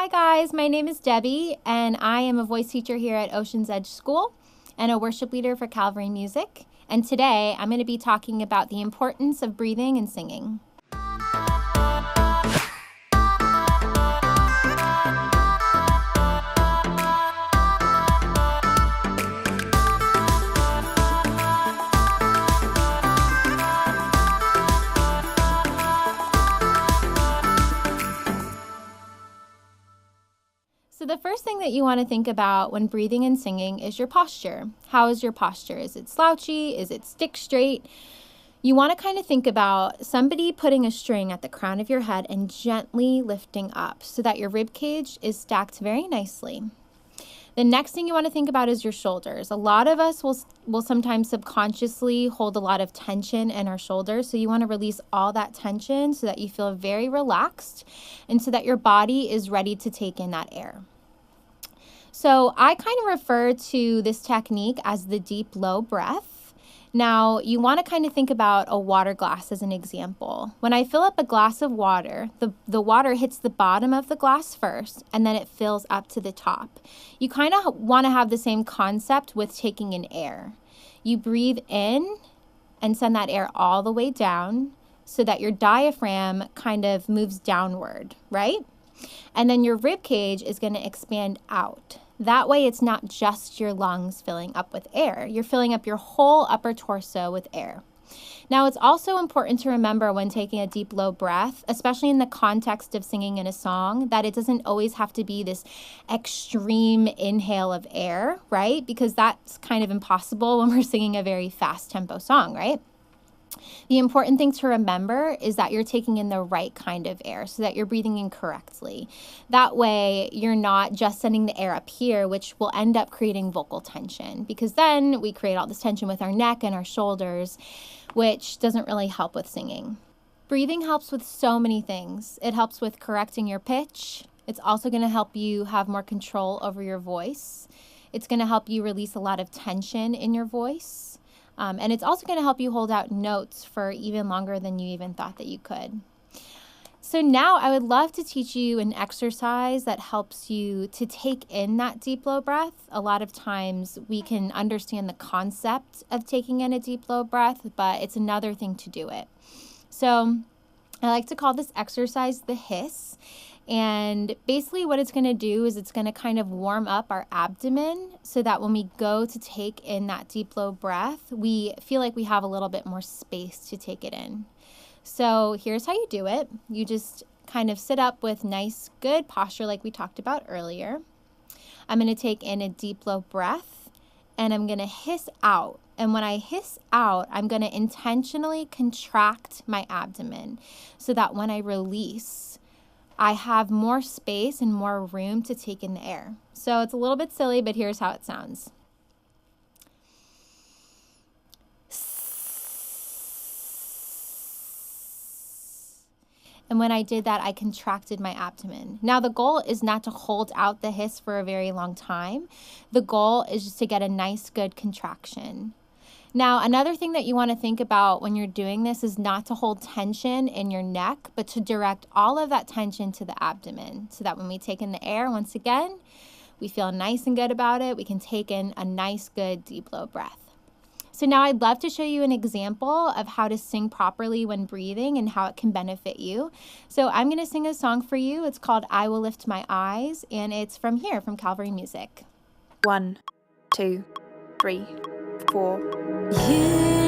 Hi guys, my name is Debbie and I am a voice teacher here at Ocean's Edge School and a worship leader for Calvary Music. And today I'm going to be talking about the importance of breathing and singing. So the first thing that you want to think about when breathing and singing is your posture. How is your posture? Is it slouchy? Is it stick straight? You want to kind of think about somebody putting a string at the crown of your head and gently lifting up so that your rib cage is stacked very nicely. The next thing you want to think about is your shoulders. A lot of us will sometimes subconsciously hold a lot of tension in our shoulders. So you want to release all that tension so that you feel very relaxed and so that your body is ready to take in that air. So I kind of refer to this technique as the deep, low breath. Now, you want to kind of think about a water glass as an example. When I fill up a glass of water, the water hits the bottom of the glass first, and then it fills up to the top. You kind of want to have the same concept with taking in air. You breathe in and send that air all the way down so that your diaphragm kind of moves downward, right? And then your rib cage is going to expand out. That way it's not just your lungs filling up with air. You're filling up your whole upper torso with air. Now, it's also important to remember when taking a deep, low breath, especially in the context of singing in a song, that it doesn't always have to be this extreme inhale of air, right? Because that's kind of impossible when we're singing a very fast tempo song, right? The important thing to remember is that you're taking in the right kind of air so that you're breathing in correctly. That way, you're not just sending the air up here, which will end up creating vocal tension, because then we create all this tension with our neck and our shoulders, which doesn't really help with singing. Breathing helps with so many things. It helps with correcting your pitch. It's also going to help you have more control over your voice. It's going to help you release a lot of tension in your voice. And it's also going to help you hold out notes for even longer than you even thought that you could. So now I would love to teach you an exercise that helps you to take in that deep, low breath. A lot of times we can understand the concept of taking in a deep, low breath, but it's another thing to do it. So I like to call this exercise the hiss. And basically what it's going to do is it's going to kind of warm up our abdomen so that when we go to take in that deep, low breath, we feel like we have a little bit more space to take it in. So here's how you do it. You just kind of sit up with nice, good posture like we talked about earlier. I'm going to take in a deep, low breath and I'm going to hiss out. And when I hiss out, I'm going to intentionally contract my abdomen so that when I release, I have more space and more room to take in the air. So it's a little bit silly, but here's how it sounds. And when I did that, I contracted my abdomen. Now, the goal is not to hold out the hiss for a very long time. The goal is just to get a nice, good contraction. Now, another thing that you want to think about when you're doing this is not to hold tension in your neck, but to direct all of that tension to the abdomen so that when we take in the air, once again, we feel nice and good about it. We can take in a nice, good, deep, low breath. So now I'd love to show you an example of how to sing properly when breathing and how it can benefit you. So I'm going to sing a song for you. It's called I Will Lift My Eyes, and it's from here, from Calvary Music. 1, 2, 3, 4. You